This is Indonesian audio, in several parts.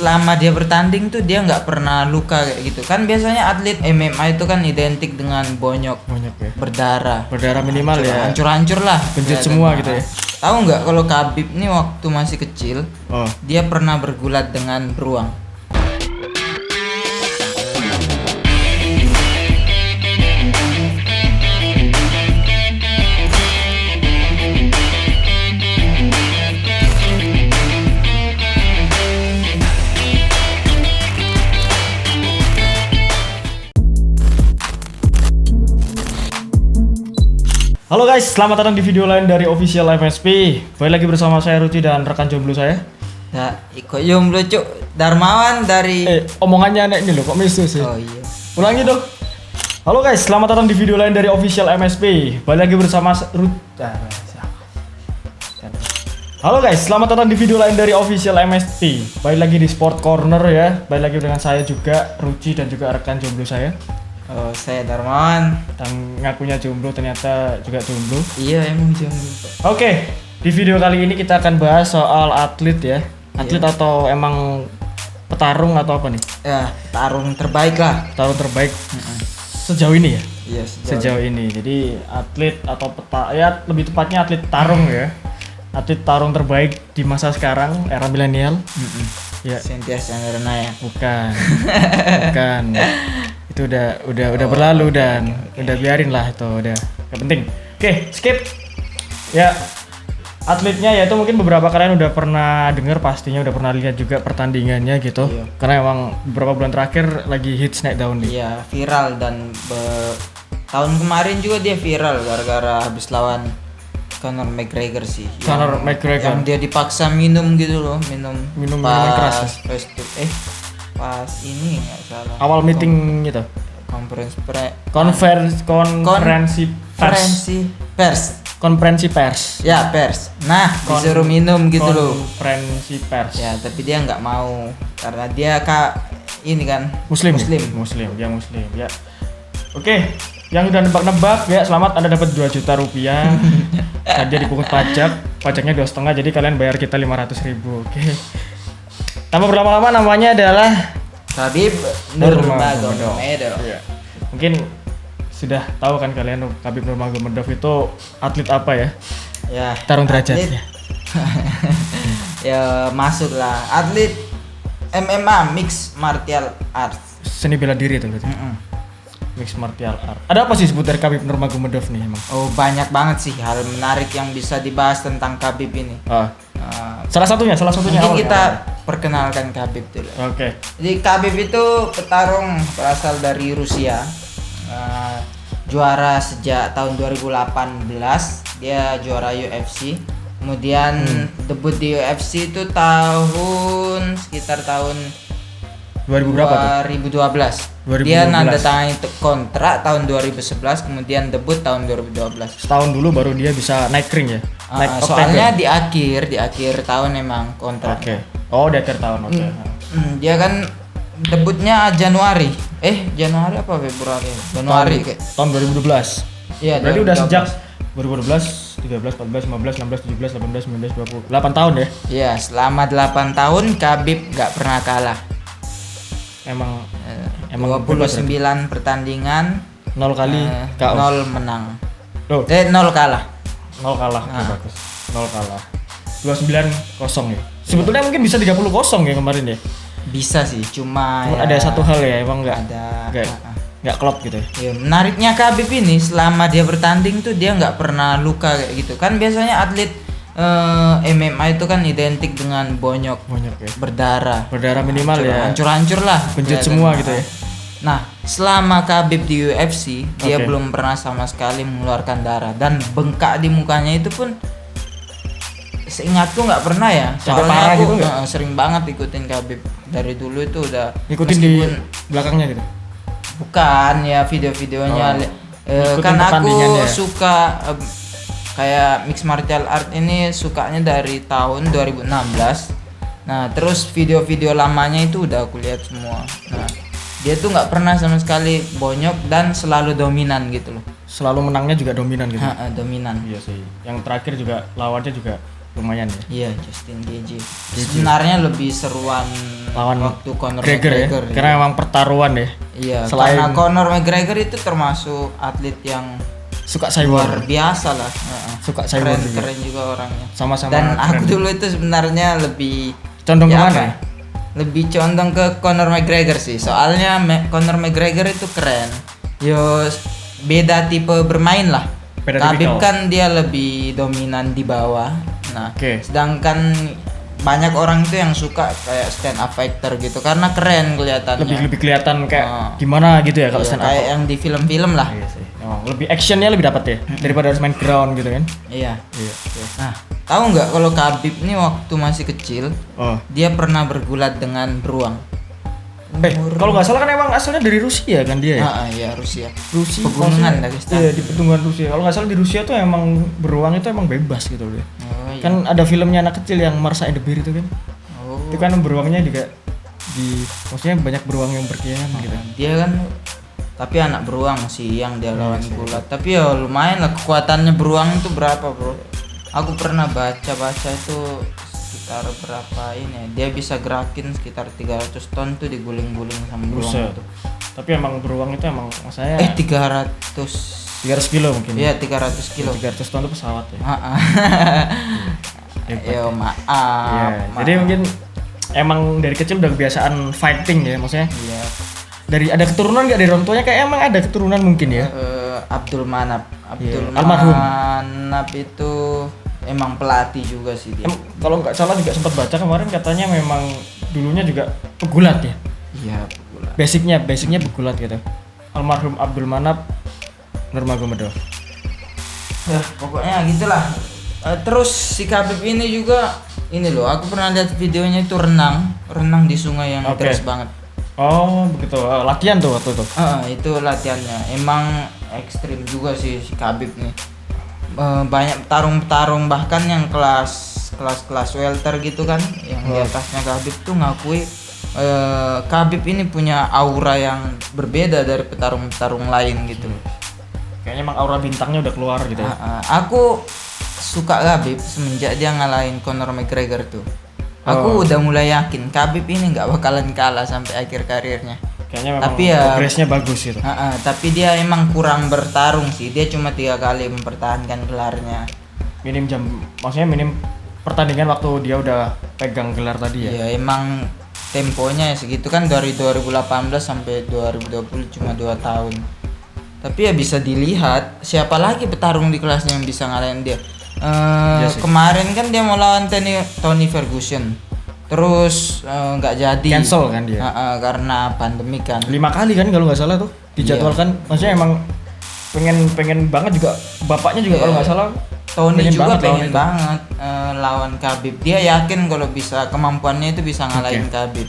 selama dia bertanding tuh dia nggak pernah luka kayak gitu. Kan biasanya atlet MMA itu kan identik dengan bonyok ya. berdarah Minimal ya. Hancur-hancur lah. Benjut semua gitu ya. Tahu nggak kalau Khabib nih waktu masih kecil, dia pernah bergulat dengan beruang. Halo guys, selamat datang di video lain dari Official MSP. Balik lagi bersama saya Ruci dan rekan jomblo saya. Nah, ikut jomblo cuk, Darmawan dari. Omongannya anak ini loh, kok misu sih? Oh iya. Ulangi dong. Halo guys, selamat datang di video lain dari Official MSP. Balik lagi bersama Halo guys, selamat datang di video lain dari Official MSP. Balik lagi di Sport Corner ya. Balik lagi dengan saya juga Ruci dan juga rekan jomblo saya. Oh, saya Darmawan. Dan ngakunya jomblo ternyata juga jomblo. Iya, emang jomblo. Oke, di video kali ini kita akan bahas soal atlet ya. Atlet atau emang petarung atau apa nih? Ya, tarung terbaik lah. Petarung terbaik sejauh ini ya? Iya, sejauh ini. Jadi atlet atau ya lebih tepatnya atlet tarung ya. Atlet tarung terbaik di masa sekarang, era milenial. Ya. Sentiasa Renaya. Bukan. Bukan. Itu udah berlalu dan udah biarin lah itu udah gak penting. Oke, skip. Ya, atletnya ya itu mungkin beberapa kalian udah pernah dengar pastinya, udah pernah lihat juga pertandingannya gitu. Iya. Karena emang beberapa bulan terakhir lagi hits naik daun nih. Iya, viral dan tahun kemarin juga dia viral gara-gara habis lawan Conor McGregor sih. Conor McGregor yang dia dipaksa minum gitu loh, minum keras. Pas ini nggak salah. Awal meeting itu. Konferensi pers. Ya, pers. Nah, disuruh minum gitu loh. Konferensi pers. Ya, tapi dia nggak mau karena dia ini kan Muslim. Dia Muslim. Ya. Oke, yang udah nebak-nebak ya selamat, Anda dapat 2 juta rupiah. Dan dia dipungut pajaknya 2,5, jadi kalian bayar kita 500.000. Oke. Tanpa berlama-lama, namanya adalah Khabib Nurmagomedov. Ya. Mungkin sudah tahu kan kalian Khabib Nurmagomedov itu atlet apa ya? Ya. Tarung derajat ya. Ya masuk lah. Atlet MMA Mixed Martial Arts. Seni bela diri itu berarti. Mixed Martial Arts. Ada apa sih seputar Khabib Nurmagomedov nih emang? Oh, banyak banget sih hal menarik yang bisa dibahas tentang Khabib ini. Salah satunya mungkin kita perkenalkan Khabib dulu. Oke. Jadi Khabib itu petarung berasal dari Rusia. Juara sejak tahun 2018, dia juara UFC. Kemudian debut di UFC itu sekitar tahun 2012. Dia nandatangani kontrak tahun 2011, kemudian debut tahun 2012. Setahun dulu baru dia bisa naik ring ya. Soalnya di akhir tahun emang kontrak. Oke. Oh, di akhir tahun. Oke. Dia kan debutnya Januari apa Februari? Januari tahun 2012. Iya, berarti udah sejak 2012, 13, 14, 15, 16, 17, 18, 19, 20. 8 tahun ya? Iya, selama 8 tahun Khabib gak pernah kalah. Emang 29 pertandingan, 0 kali KO. 0 menang. 0 kalah. 0 kalah. Bagus. 0 kalah. 29-0 ya. Sebetulnya mungkin bisa 30-0 ya kemarin ya. Bisa sih, cuma ya, ada satu hal ya, emang nggak klop gitu ya. Menariknya Khabib ini selama dia bertanding tuh dia nggak pernah luka kayak gitu. Kan biasanya atlet MMA itu kan identik dengan bonyok ya. Berdarah minimal ya. Hancur-hancur lah. Benjut semua gitu ya. Nah, selama Khabib di UFC dia belum pernah sama sekali mengeluarkan darah, dan bengkak di mukanya itu pun seingatku nggak pernah ya. Soalnya aku gitu sering banget ikutin Khabib dari dulu itu udah ikutin di belakangnya gitu. Bukan ya, video-videonya. Kan aku suka kayak mixed martial art ini sukanya dari tahun 2016. Nah, terus video-video lamanya itu udah aku lihat semua. Nah, dia tuh nggak pernah sama sekali bonyok dan selalu dominan gitu loh. Selalu menangnya juga dominan gitu. Dominan. Iya sih. Yang terakhir juga lawannya juga lumayan ya. Iya, Justin Gaethje. Sebenarnya lebih seruan Lawan waktu Conor McGregor ya. Karena memang pertaruan ya. Iya, Selain- karena Conor McGregor itu termasuk atlet yang Suka luar cyber. biasa lah. Heeh. Suka cyber Keren, juga. keren juga orangnya. Sama-sama Dan aku keren. dulu itu sebenarnya lebih Condong ya kemana apa? ya? Lebih condong ke Conor McGregor sih. Soalnya Conor McGregor itu keren. Yo beda tipe bermain lah. Beda Khabib tipikal. kan dia lebih dominan di bawah. Nah, Oke. sedangkan banyak orang itu yang suka kayak stand up fighter gitu karena keren kelihatannya. Lebih kelihatan kayak Oh. gimana gitu ya kalau Iya, stand up. kayak yang di film-film lah. Iya sih. Emang lebih actionnya lebih dapat ya daripada harus main ground gitu kan. Iya. Iya. Nah, tahu nggak kalau Khabib nih waktu masih kecil Oh. dia pernah bergulat dengan beruang. Kalau nggak salah kan emang asalnya dari Rusia kan dia ya. Iya Rusia. Rusia Pegunungan maksudnya- Dagestan. Iya di pegunungan Rusia. Kalau nggak salah di Rusia tuh emang beruang itu emang bebas gitu loh. Oh, iya. Kan ada filmnya anak kecil yang Marsa and the Bear itu kan. Oh. Itu kan beruangnya juga maksudnya banyak beruang yang berkeliaran gitu. Dia kan tapi anak beruang sih yang dia lawan gulat. Tapi ya lumayan lah kekuatannya beruang itu berapa, Bro? Aku pernah baca-baca itu sekitar berapa ini. Dia bisa gerakin sekitar 300 ton tuh diguling-guling sama beruang Buset. itu. Tapi emang beruang itu emang maksudnya 300. 300 kilo mungkin. Iya, 300 kilo. 300 ton itu pesawat ya. Yo Iya. maaf. Jadi mungkin emang dari kecil udah kebiasaan fighting ya maksudnya. Iya. Dari ada keturunan nggak dari orang tuanya kayak emang ada keturunan mungkin ya. Abdul Manap. Abdul almarhum. Manap itu emang pelatih juga sih dia. Kalau nggak salah juga sempat baca kemarin katanya memang dulunya juga pegulat ya. Iya, bola. Basicnya pegulat gitu. Almarhum Abdul Manap Nurmagomedov. Pokoknya gitulah. Terus si Khabib ini juga ini loh, aku pernah lihat videonya itu renang di sungai yang Oke. deras banget. Oh begitu. Latihan tuh waktu itu. Itu latihannya emang ekstrim juga sih si Khabib nih. Banyak petarung-petarung bahkan yang kelas welter gitu kan, yang di atasnya Khabib tuh ngakui Khabib ini punya aura yang berbeda dari petarung-petarung lain gitu. Kayaknya emang aura bintangnya udah keluar gitu ya. Aku suka Khabib semenjak dia ngalahin Conor McGregor tuh. Aku udah mulai yakin Khabib ini nggak bakalan kalah sampai akhir karirnya. Kayaknya memang Tapi ya- progresnya bagus gitu. Tapi dia emang kurang bertarung sih. Dia cuma 3 kali mempertahankan gelarnya. Maksudnya minim pertandingan waktu dia udah pegang gelar tadi ya. Ya emang temponya ya segitu kan dari 2018 sampai 2020 cuma 2 tahun. Tapi ya bisa dilihat siapa lagi petarung di kelasnya yang bisa ngalahin dia. sih. Kemarin kan dia mau lawan Tony Ferguson. Terus nggak jadi. Cancel kan dia. Karena pandemi kan. 5 kali kan kalau nggak salah tuh dijadwalkan. Maksudnya emang pengen banget juga bapaknya juga kalau nggak salah. Tony juga banget lawan pengen itu. banget lawan Khabib. Dia yakin kalau bisa kemampuannya itu bisa ngalahin Khabib.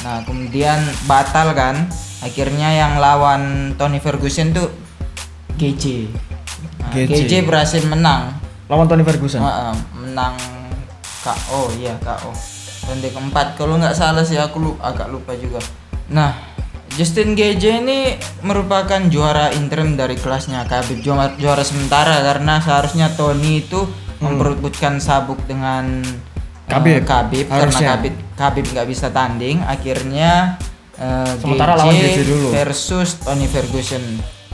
Nah kemudian batal kan. Akhirnya yang lawan Tony Ferguson tuh Gaethje. Gaethje berhasil menang. Lawan Tony Ferguson. Menang KO, iya KO. Ronde keempat kalau nggak salah sih aku agak lupa juga. Nah Justin Gaethje ini merupakan juara interim dari kelasnya Khabib, juara sementara karena seharusnya Tony itu memperebutkan sabuk dengan Khabib. Khabib karena Harusnya. Khabib nggak bisa tanding, akhirnya Sementara lawan Gaethje dulu. versus Tony Ferguson.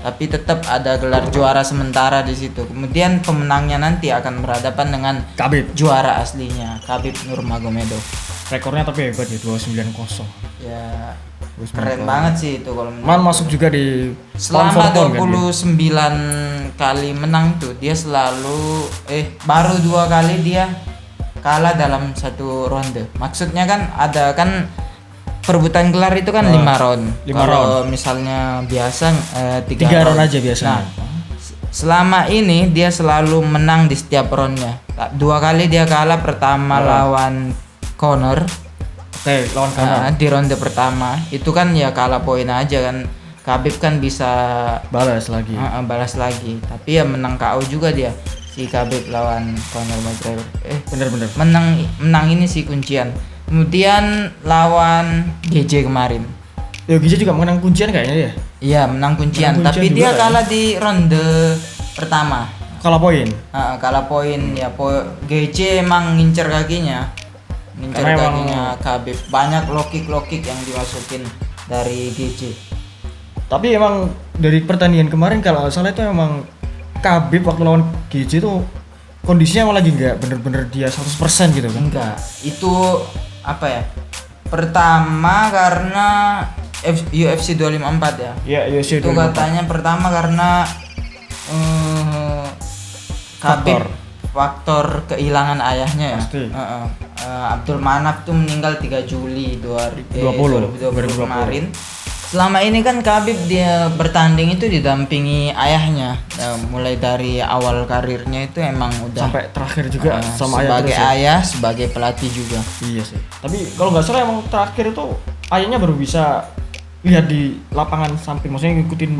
Tapi tetap ada gelar juara sementara di situ. Kemudian pemenangnya nanti akan berhadapan dengan Khabib. juara aslinya Khabib Nurmagomedov. Rekornya tapi hebat ya 29-0. Ya keren banget sih itu kalau Man masuk juga di selama pound for pound kan 29 kali menang tuh dia selalu baru 2 kali dia kalah dalam satu ronde. Maksudnya kan ada kan perebutan gelar itu kan 5 round. 5 Kalau misalnya biasa 3 3 round aja biasanya. Nah, selama ini dia selalu menang di setiap roundnya. 2 kali dia kalah, pertama lawan Conor. Oke, lawan Conor. Di ronde pertama itu kan ya kalah poin aja kan. Khabib kan bisa Balas lagi. balas lagi. Tapi ya menang KO juga dia si Khabib lawan Conor McGregor. Bener-bener. Menang ini sih kuncian. Kemudian lawan GJ kemarin. Ya Gaethje juga menang kuncian kayaknya ya. Iya menang kuncian, Menang kuncian tapi juga dia kan? kalah di ronde pertama. kalah poin. Kalah poin ya. GC emang ngincer kakinya. Khabib. Banyak low kick yang dimasukin dari GC. Tapi emang dari pertandingan kemarin kalau nggak salah itu emang Khabib waktu lawan GC itu kondisinya emang lagi nggak bener-bener dia 100% gitu kan? Enggak, itu apa ya? Pertama karena UFC 254 ya. Iya, UFC 254. Itu katanya pertama karena Khabib faktor kehilangan ayahnya ya. Pasti. Abdul Manaf tuh meninggal 3 Juli 2020 kemarin. Selama ini kan Khabib dia bertanding itu didampingi ayahnya, mulai dari awal karirnya itu emang udah sampai terakhir juga sama sebagai ayah, ayah, sebagai pelatih juga. Iya sih. Tapi kalau nggak salah emang terakhir itu ayahnya baru bisa lihat di lapangan samping, maksudnya ngikutin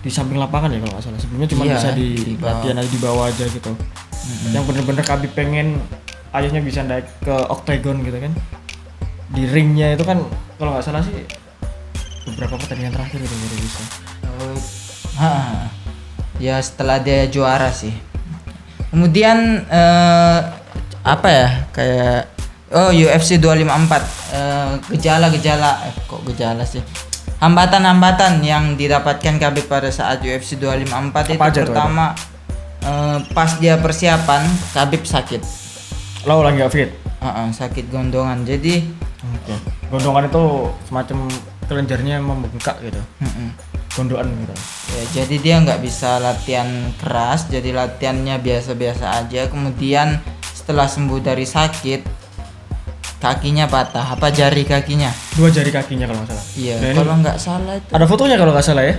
di samping lapangan ya kalau nggak salah. Sebelumnya cuma bisa di latihan aja di bawah aja gitu. Yang bener-bener Khabib pengen ayahnya bisa naik ke octagon gitu kan. Di ringnya itu kan kalau nggak salah sih beberapa pertandingan terakhir itu baru bisa. Ya setelah dia juara sih. Kemudian apa ya kayak UFC 254 gejala-gejala kok gejala sih. Hambatan-hambatan yang didapatkan Khabib pada saat UFC 254 itu pertama pas dia persiapan Khabib sakit. Lo lagi nggak fit? Sakit gondongan. Jadi gondongan itu semacam kelenjarnya membengkak gitu. Gondokan gitu. Ya, jadi dia nggak bisa latihan keras, jadi latihannya biasa-biasa aja. Kemudian setelah sembuh dari sakit, kakinya patah. Apa jari kakinya? 2 jari kakinya kalau nggak salah. Iya. Nah, kalau nggak salah itu. Ada fotonya kalau nggak salah ya?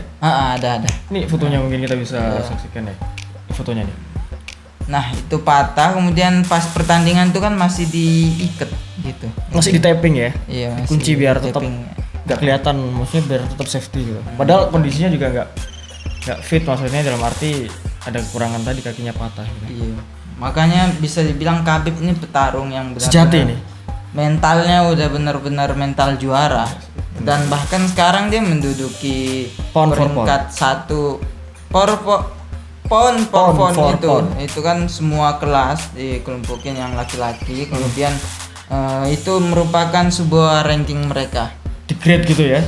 Ada. Ini fotonya mungkin kita bisa saksikan ya. Ini fotonya nih. Nah itu patah, kemudian pas pertandingan tuh kan masih diikat gitu. Masih di taping ya? Iya. Kunci biar tetap nggak kelihatan, maksudnya biar tetap safety gitu. Padahal kondisinya juga nggak fit, maksudnya dalam arti ada kekurangan tadi kakinya patah gitu. Iya. Makanya bisa dibilang Khabib ini petarung yang benar-benar sejati ini. Mentalnya udah benar-benar mental juara. Dan bahkan sekarang dia menduduki peringkat 1 pound itu kan semua kelas dikelompokin yang laki-laki. Kemudian itu merupakan sebuah ranking mereka. Di grade gitu ya.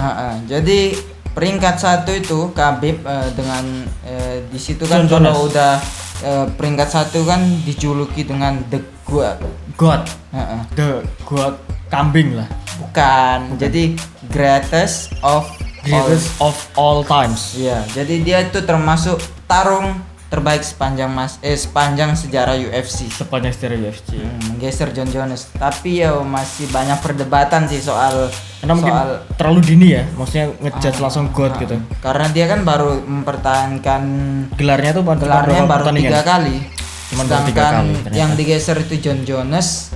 Jadi peringkat 1 itu Khabib dengan di situ kan kalau udah peringkat 1 kan dijuluki dengan The God. The God kambing lah. Bukan. Jadi greatest of all times. Iya, jadi dia itu termasuk tarung terbaik sepanjang sejarah UFC. Sepanjang sejarah UFC. Menggeser John Jones. Tapi ya masih banyak perdebatan sih soal terlalu dini ya, maksudnya ngejudge langsung God gitu. Karena dia kan baru mempertahankan gelarnya baru 3 kali. Sedangkan yang digeser itu John Jones.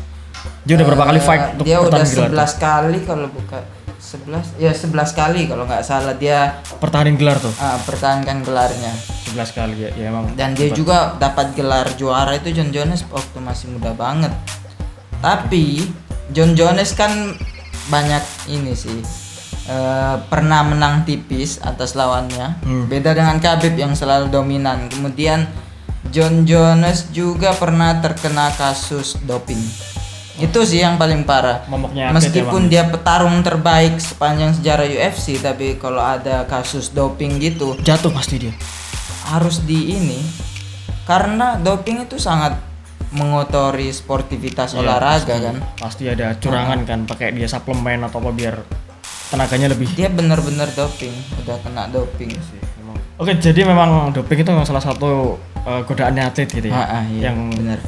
Dia udah berapa kali fight untuk dia udah 11 gelar kali kalau bukan 11 kali kalau nggak salah dia pertahanin gelar tuh. Pertahankan gelarnya 11 kali ya emang. Dan dia juga dapat gelar juara itu John Jones waktu masih muda banget. Tapi John Jones kan banyak ini sih pernah menang tipis atas lawannya. Beda dengan Khabib yang selalu dominan. Kemudian John Jones juga pernah terkena kasus doping. Itu sih yang paling parah. Meskipun dia petarung terbaik sepanjang sejarah UFC, tapi kalau ada kasus doping gitu, jatuh pasti dia. Harus karena doping itu sangat mengotori sportivitas olahraga kan. Pasti ada curangan kan, pakai dia suplemen atau apa biar tenaganya lebih. Dia benar-benar doping, udah kena doping sih. Oke, jadi memang doping itu salah satu godaannya atlet gitu ya. Yang benar.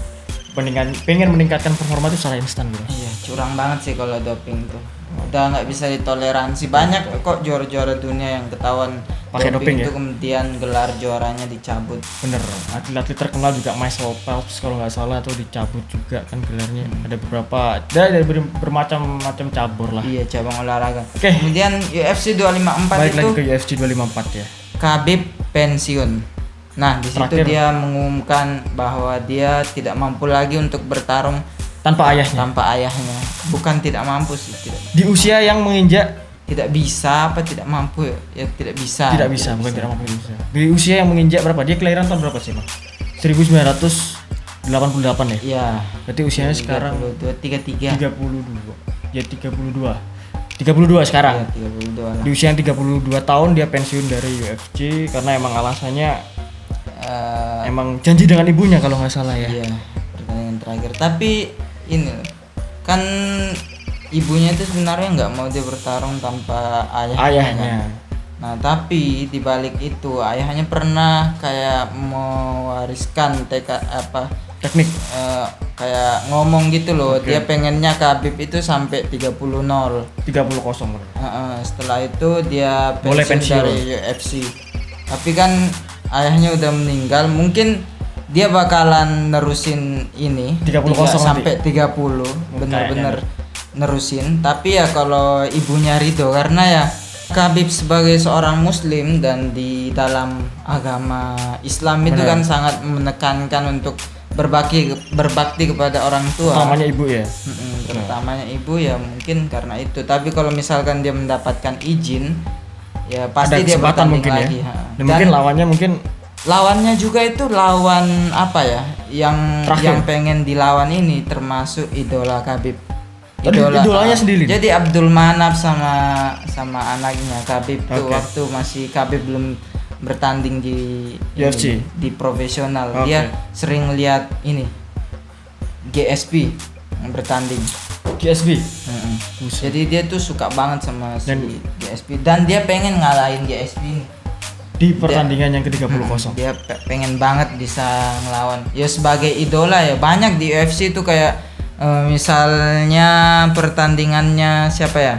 Pengen meningkatkan performa itu secara instan gitu. Iya, curang banget sih kalau doping tuh. Udah nggak bisa ditoleransi. Banyak kok juara-juara dunia yang ketahuan pakai doping itu ya? Kemudian gelar juaranya dicabut. Bener, atlet-atlet terkenal juga Michael Phelps kalau nggak salah tuh dicabut juga kan gelarnya. Ada beberapa, dari bermacam-macam cabur lah. Iya, cabang olahraga. Oke. Kemudian UFC 254 balik itu lagi ke UFC 254 ya. Khabib pensiun. Nah, di situ dia mengumumkan bahwa dia tidak mampu lagi untuk bertarung tanpa ayahnya. Bukan tidak mampu sih, tidak. Di usia yang menginjak tidak bisa tidak mampu ya tidak bisa. Tidak mampu bisa. Di usia yang menginjak berapa? Dia kelahiran tahun berapa sih, Bang? 1988 ya? Iya. Berarti usianya sekarang 33. 32. Ya 32. 32 sekarang. Iya, 32 lah. Di usia 32 tahun dia pensiun dari UFC karena emang alasannya emang janji dengan ibunya kalau nggak salah ya. Iya, pertandingan terakhir. Tapi ini kan ibunya itu sebenarnya nggak mau dia bertarung tanpa ayahnya. Kan? Nah, tapi di balik itu ayahnya pernah kayak mewariskan teknik kayak ngomong gitu loh. Dia pengennya Khabib itu sampai 30-0. 30-0. Setelah itu dia pensiun dari UFC. Tapi kan ayahnya udah meninggal, mungkin dia bakalan nerusin ini 30-0 sampai 30 bener-bener nerusin. Tapi ya kalau ibunya ridho, karena ya Khabib sebagai seorang muslim dan di dalam agama Islam itu kan sangat menekankan untuk berbakti kepada orang tua. Utamanya ibu ya. Terutamanya ibu ya, mungkin karena itu. Tapi kalau misalkan dia mendapatkan izin, ya pasti dia bertanding mungkin lagi. Ya. Dan mungkin lawannya juga itu lawan apa ya? Yang pengen dilawan ini termasuk idola Khabib. Idolanya sendiri. Jadi Abdul Manaf sama anaknya Khabib tuh waktu masih Khabib belum bertanding di UFC di profesional. Dia sering lihat ini GSP bertanding. GSP. Jadi dia tuh suka banget sama si GSP dan dia pengen ngalahin GSP ini di pertandingan yang ke-30. Dia pengen banget bisa ngelawan. Ya sebagai idola ya, banyak di UFC tuh kayak misalnya pertandingannya siapa ya,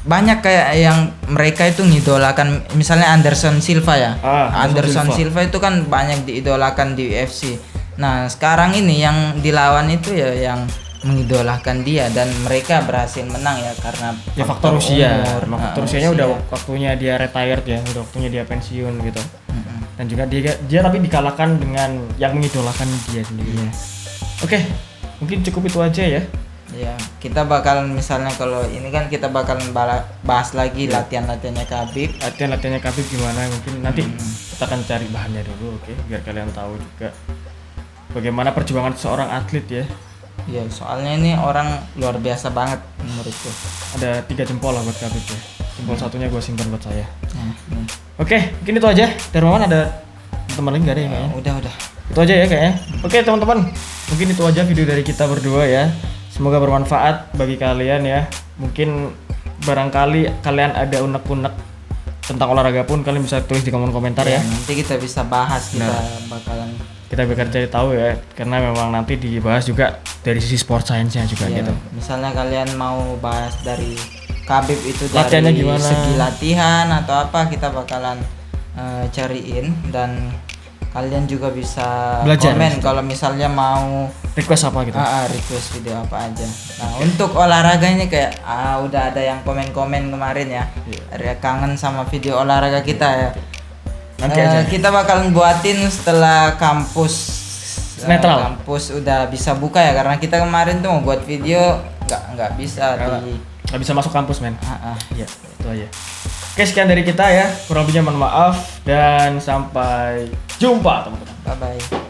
banyak kayak yang mereka itu ngidolakan, misalnya Anderson Silva ya. Anderson Silva itu kan banyak diidolakan di UFC. Nah sekarang ini yang dilawan itu ya yang mengidolakan dia, dan mereka berhasil menang ya karena faktor usia. Faktor usianya udah waktunya dia retired ya, udah waktunya dia pensiun gitu. Dan juga dia tapi dikalahkan dengan yang mengidolakan dia sendiri. Oke. Mungkin cukup itu aja ya. Ya, kita bakalan misalnya kalau ini kan kita bakalan bahas lagi latihannya Khabib. Latihannya Khabib gimana? Mungkin nanti kita akan cari bahannya dulu, biar kalian tahu juga bagaimana perjuangan seorang atlet ya. Iya, soalnya ini orang luar biasa banget menurutku. Ada 3 jempol lah buat Khabib ya. Jempol satunya gue simpan buat saya. Oke, mungkin itu aja. Darmawan ada teman lagi nggak ada ya kayaknya? Udah. Itu aja ya kayaknya. Oke teman-teman, mungkin itu aja video dari kita berdua ya. Semoga bermanfaat bagi kalian ya. Mungkin barangkali kalian ada unek-unek tentang olahraga pun kalian bisa tulis di kolom komentar ya. Nanti kita bisa bahas, kita bakal cari tahu ya, karena memang nanti dibahas juga dari sisi sport science-nya juga gitu. Misalnya kalian mau bahas dari Khabib itu latihannya dari gimana, segi latihan atau apa, kita bakalan cariin, dan kalian juga bisa belajar, komen kalau misalnya mau request apa gitu. Request video apa aja. Nah, untuk olahraga ini kayak udah ada yang komen-komen kemarin ya. Ada kangen sama video olahraga kita ya. Nanti aja. Kita bakalan buatin setelah kampus kampus udah bisa buka ya, karena kita kemarin tuh mau buat video nggak bisa nggak bisa masuk kampus men. Ya itu aja. Oke, sekian dari kita ya, kurang lebihnya mohon maaf dan sampai jumpa teman-teman. Bye bye.